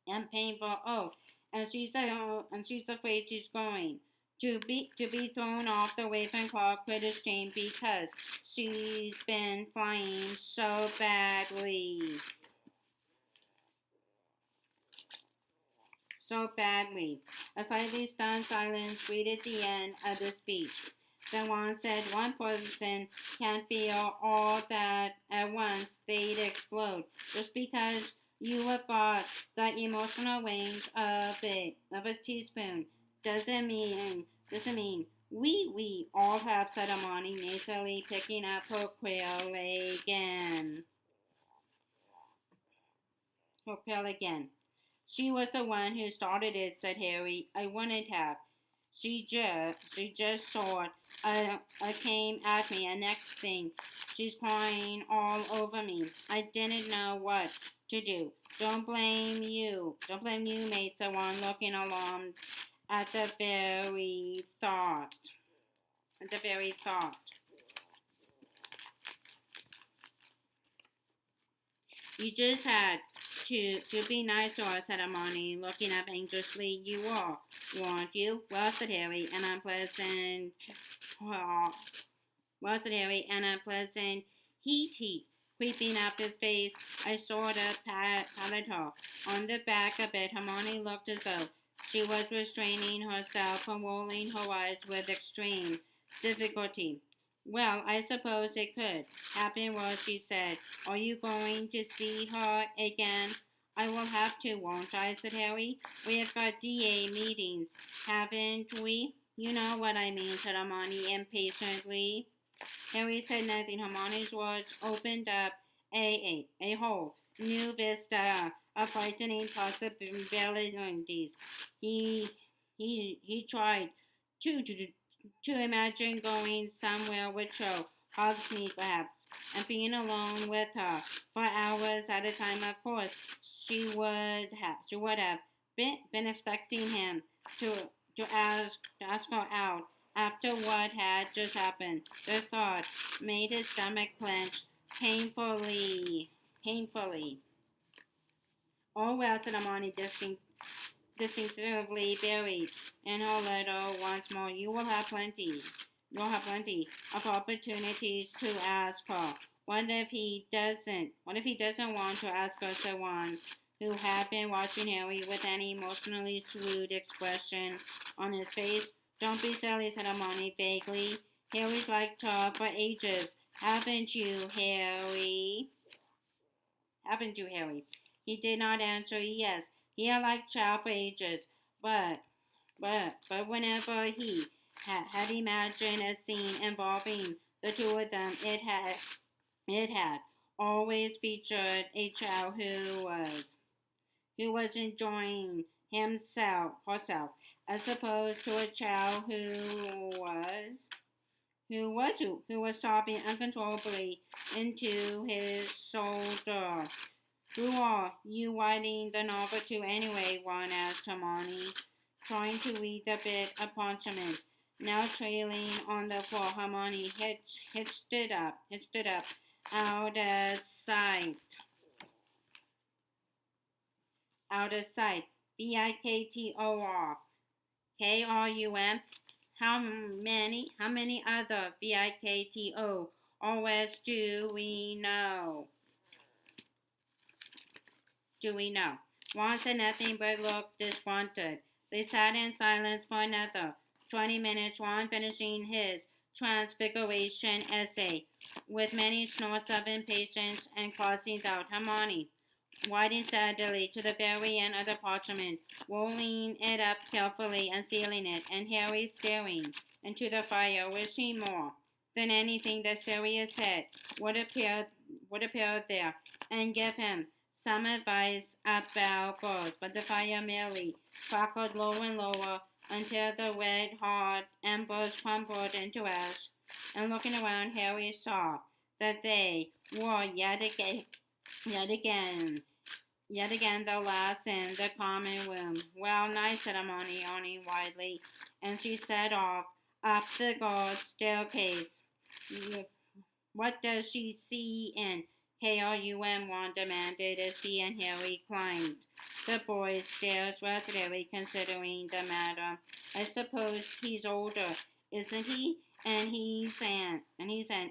[SPEAKER 1] Oh, and she's afraid she's going to be thrown off the Ravenclaw Quidditch team because she's been flying so badly. A slightly stunned silence greeted the end of the speech. Then Ron said, one person can't feel all that at once, they'd explode. Just because you have got the emotional range of a teaspoon doesn't mean We all have, said Amani nasally, picking up her quill again. Her quill again. She was the one who started it, said Harry. I wouldn't have. She just sort came at me, and next thing, she's crying all over me. I didn't know what to do. Don't blame you. Don't blame you, mate, said one, looking alarmed at the very thought. At the very thought. You just had to be nice to us, said Hermione, looking up anxiously. You are, weren't you? Well, said Harry, an unpleasant, well, said Harry, an unpleasant heat creeping up his face. I sort of patted her on the back a bit. Hermione looked as though she was restraining herself from rolling her eyes with extreme difficulty. Well, I suppose it could happen was, she said. Are you going to see her again? I will have to, won't I, said Harry. We have got DA meetings, haven't we? You know what I mean, said Hermione impatiently. Harry said nothing. Hermione's words opened up a whole new vista of frightening possibilities. He tried to imagine going somewhere with Cho, Hogsmeade perhaps, and being alone with her for hours at a time. Of course, she would have been expecting him to ask her out after what had just happened. The thought made his stomach clench painfully. Oh well, said Hermione, distinctively buried in her letter once more. You'll have plenty of opportunities to ask her. What if he doesn't? What if he doesn't want to ask her, said one who had been watching Harry with an emotionally shrewd expression on his face? Don't be silly, said Hermione vaguely. Harry's liked her for ages. Haven't you, Harry? Haven't you, Harry? He did not answer. Yes, he had liked Cho for ages, but but whenever he had imagined a scene involving the two of them, it had always featured a child who was enjoying herself, as opposed to a child who was sobbing uncontrollably into his shoulder. Who are you writing the novel to anyway? One asked Hermione, trying to read the bit of parchment now trailing on the floor. Hermione hitched it up, out of sight, out of sight. Viktor, Krum. How many other Viktor do we know? Do we know? Ron said nothing but looked disgruntled. They sat in silence for another 20 minutes, Ron finishing his transfiguration essay, with many snorts of impatience and crossings out. Hermione, writing steadily to the very end of the parchment, rolling it up carefully and sealing it, and Harry staring into the fire, wishing more than anything that Sirius head would appear there and give him some advice about girls, but the fire merely crackled lower and lower until the red-hot embers crumbled into ash. And looking around, Harry saw that they were yet again the last in the common room. Well, night, said Hermione, yawning widely, and she set off up the girls' staircase. What does she see in Krum? Ron demanded as he and Harry climbed the boys' stairs, resolutely considering the matter. I suppose he's older, isn't he? And he's an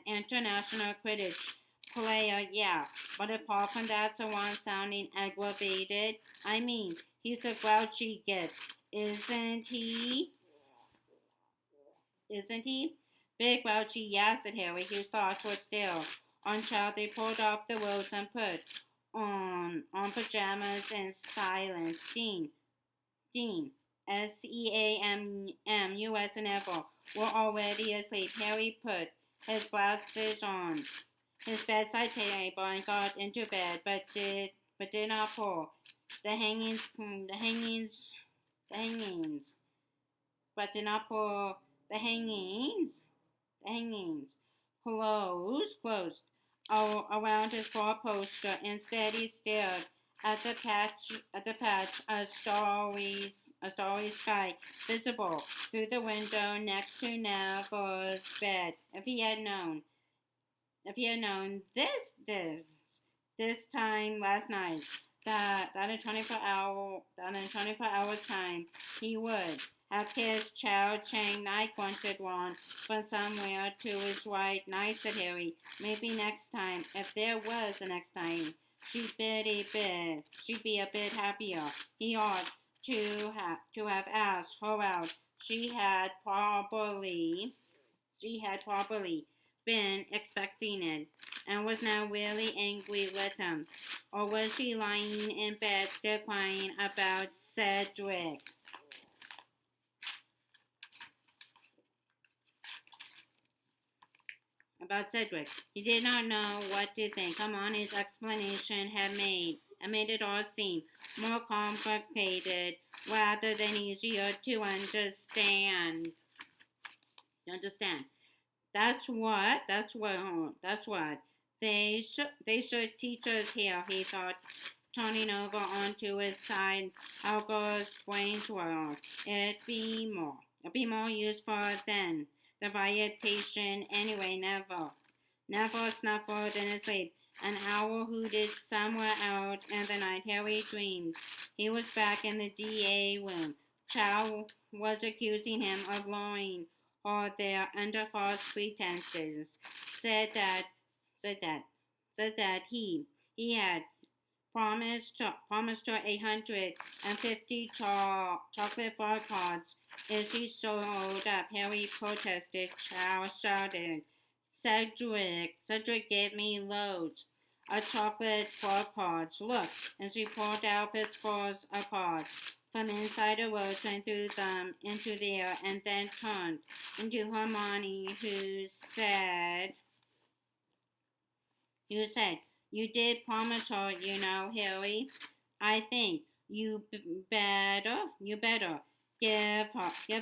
[SPEAKER 1] international Quidditch player, yeah. But apart from that, so on sounding aggravated, I mean, he's a grouchy git, isn't he? Isn't he? Big grouchy, yes, said Harry, whose thoughts were still on Cho. They pulled off the robes and put on pajamas in silence. Dean, Seamus, and Neville were already asleep. Harry put his glasses on his bedside table and got into bed, but did not pull the hangings, but did not pull the hangings closed around his four-poster. Instead, he stared at the patch of starry sky visible through the window next to Neville's bed. If he had known this time last night, that in 24 hours time, he would have kissed Chow Chang. I grunted one from somewhere to his right. Nice, said Harry. Maybe next time, if there was a next time, she'd be a bit happier. He ought to have asked her out. She had probably been expecting it and was now really angry with him. Or was she lying in bed still crying about Cedric? He did not know what to think. Hermione's explanation had made it all seem more complicated rather than easier to understand. That's what they should teach us here, he thought, turning over onto his side. Helga's brains work. It'd be more useful than the recitation anyway. Neville snuffled in his sleep. An owl hooted somewhere out in the night. Harry dreamed he was back in the DA room. Chow was accusing him of lying or there under false pretenses. Said that he had promised her 150 chocolate bar cards if she showed up. Harry protested. Chow shouted, Cedric gave me loads of chocolate bar cards. Look, and she pulled out fistfuls of cards from inside the rose and threw them into the air, and then turned into Hermione, who said, you did promise her, you know, Harry. I think you better give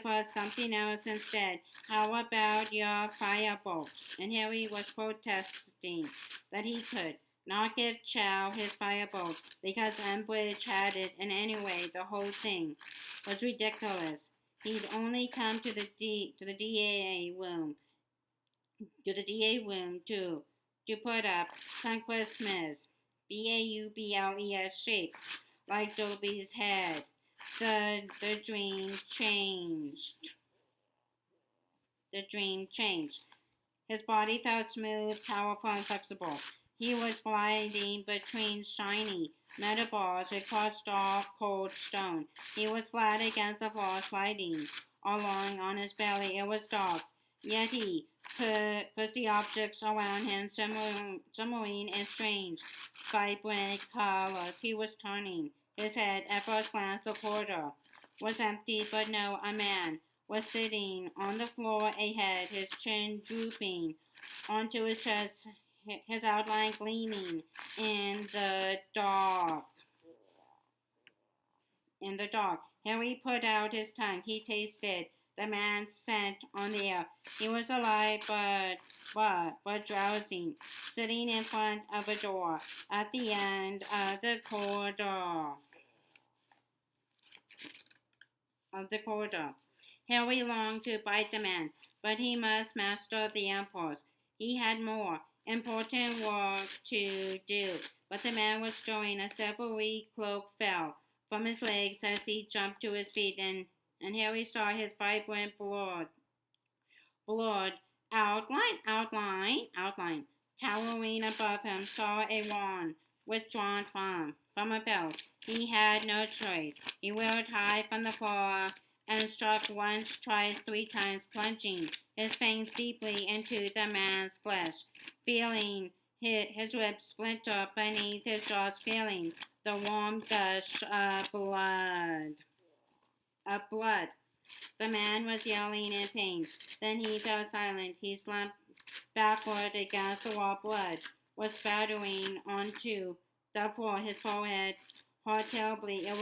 [SPEAKER 1] her something else instead. How about your firebolt? And Harry was protesting that he could not give Chow his firebolt because Umbridge had it, and anyway, the whole thing was ridiculous. He'd only come to the DA room to put up some Christmas Baubles shape like Dobby's head. The dream changed. His body felt smooth, powerful, and flexible. He was gliding between shiny metal bars across dark, cold stone. He was flat against the floor, sliding along on his belly. It was dark, yet he could see objects around him shimmering in strange, vibrant colors. He was turning his head. At first glance, the corridor was empty, but no, a man was sitting on the floor ahead, his chin drooping onto his chest, his outline gleaming in the dark. Harry put out his tongue. He tasted the man's scent on the air. He was alive, but drowsy, sitting in front of a door at the end of the corridor. Harry longed to bite the man, but he must master the impulse. He had more important work to do. But the man was stirring. A silvery cloak fell from his legs as he jumped to his feet, and Harry saw his vibrant blurred outline, towering above him, saw a wand withdrawn from a belt. He had no choice. He wheeled high from the floor and struck once, twice, 3 times, plunging his fangs deeply into the man's flesh, feeling his ribs splinter beneath his jaws, feeling the warm gush of blood. of blood. The man was yelling in pain. Then he fell silent. He slumped backward against the wall. Blood was spattering onto the floor. His forehead hurt terribly. It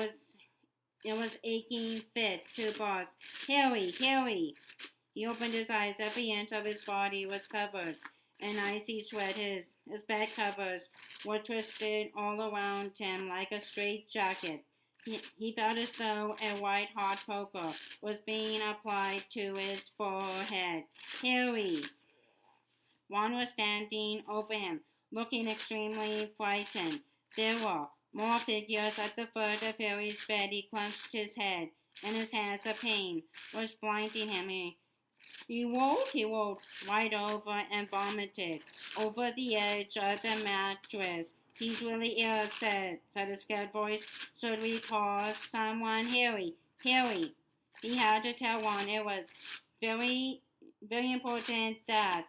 [SPEAKER 1] was aching fit to burst. Harry, Harry! He opened his eyes. Every inch of his body was covered in icy sweat. His bed covers were twisted all around him like a straitjacket. He felt as though a white hot poker was being applied to his forehead. Harry! One was standing over him, looking extremely frightened. There were more figures at the foot of Harry's bed. He clenched his head in his hands. The pain was blinding him. He rolled right over and vomited over the edge of the mattress. He's really ill, said a scared voice. Should we call someone? Harry, Harry. He had to tell one. It was very, very important that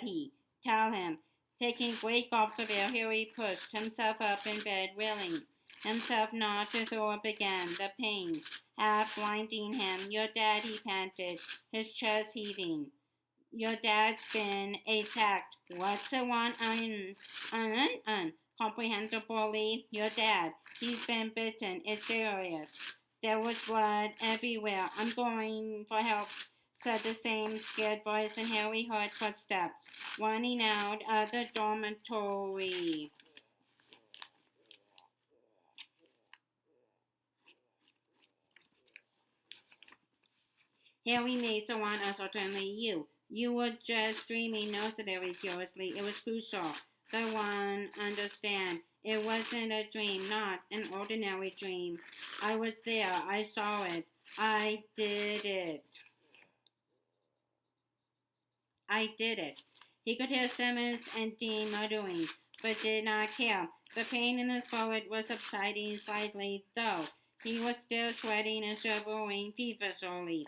[SPEAKER 1] he tell him. Taking great gulps of air, Harry pushed himself up in bed, willing himself not to throw up again. The pain half blinding him. Your dad, he panted, his chest heaving. Your dad's been attacked. What's the one? Uncomprehensibly, your dad. He's been bitten. It's serious. There was blood everywhere. I'm going for help, said the same scared voice, and Harry heard footsteps running out of the dormitory. Harry made someone certainly you. You were just dreaming, no, said Harry curiously. It was crucial. The one understand. It wasn't a dream, not an ordinary dream. I was there. I saw it. I did it. I did it. He could hear Simmons and Dean muttering, but did not care. The pain in his forehead was subsiding slightly, though he was still sweating and shivering feverishly.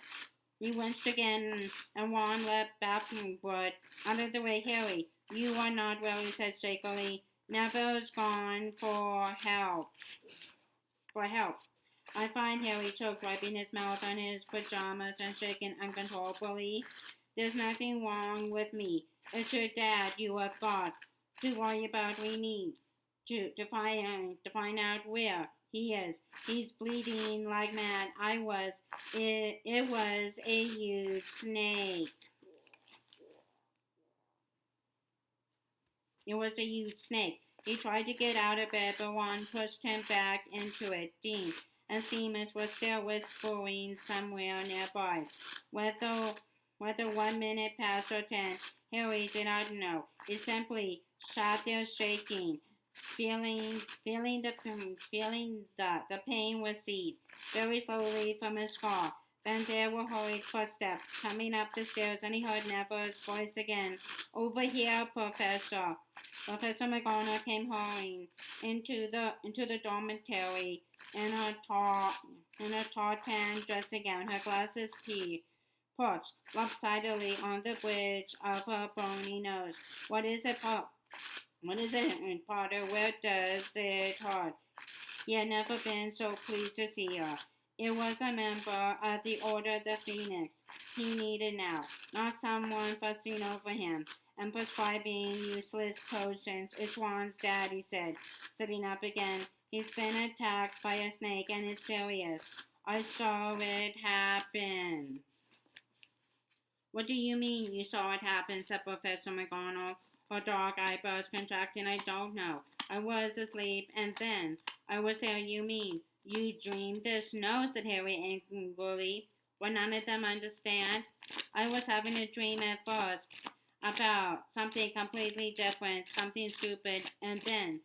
[SPEAKER 1] He winced again, and Ron leapt backward. Out of the way, Harry. You are not well, he said shakily. Neville's gone for help. For help. I find Harry choked, wiping his mouth on his pajamas and shaking uncontrollably. There's nothing wrong with me. It's your dad you have got to worry about. We need to find out where he is. He's bleeding like mad. It was a huge snake. It was a huge snake. He tried to get out of bed, but Ron pushed him back into it. Dean and Seamus were still whispering somewhere nearby. Whether 1 minute past or 10, Harry did not know. He simply sat there shaking, feeling the pain recede very slowly from his skull. Then there were hurried footsteps coming up the stairs, and he heard Neville's voice again. Over here, Professor. Professor McGonagall came hurrying into the dormitory in her tartan dressing gown, her glasses perched lopsidedly on the bridge of her bony nose. What is it, Potter? Where does it hurt? He had never been so pleased to see her. It was a member of the Order of the Phoenix he needed now, not someone fussing over him and prescribing useless potions. It's Ron's dad, he said, sitting up again. He's been attacked by a snake, and it's serious. I saw it happen. What do you mean you saw it happen, said Professor McGonagall, her dark eyebrows contracting. I don't know. I was asleep, and then I was there. You mean you dreamed this? No, said Harry angrily. Will none of them understand? I was having a dream at first about something completely different, something stupid, and then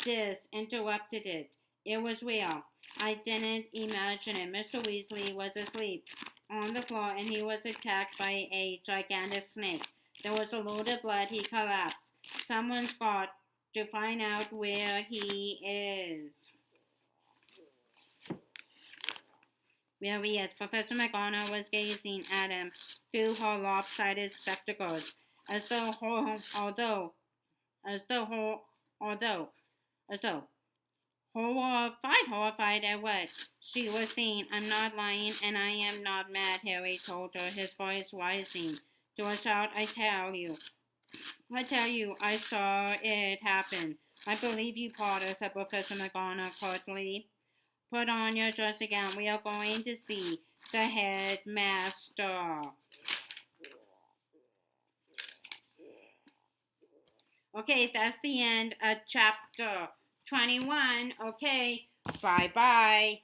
[SPEAKER 1] this interrupted it. It was real. I didn't imagine it. Mr. Weasley was asleep on the floor, and he was attacked by a gigantic snake. There was a load of blood. He collapsed. Someone's got to find out where he is. Where he is. Professor McGonagall was gazing at him through her lopsided spectacles, as though horrified at what she was saying. I'm not lying, and I am not mad, Harry told her, his voice rising to a shout. I saw it happen. I believe you, Potter, said Professor McGonagall curtly. Put on your dress again. We are going to see the headmaster. Okay, that's the end of chapter 21. Okay, bye bye.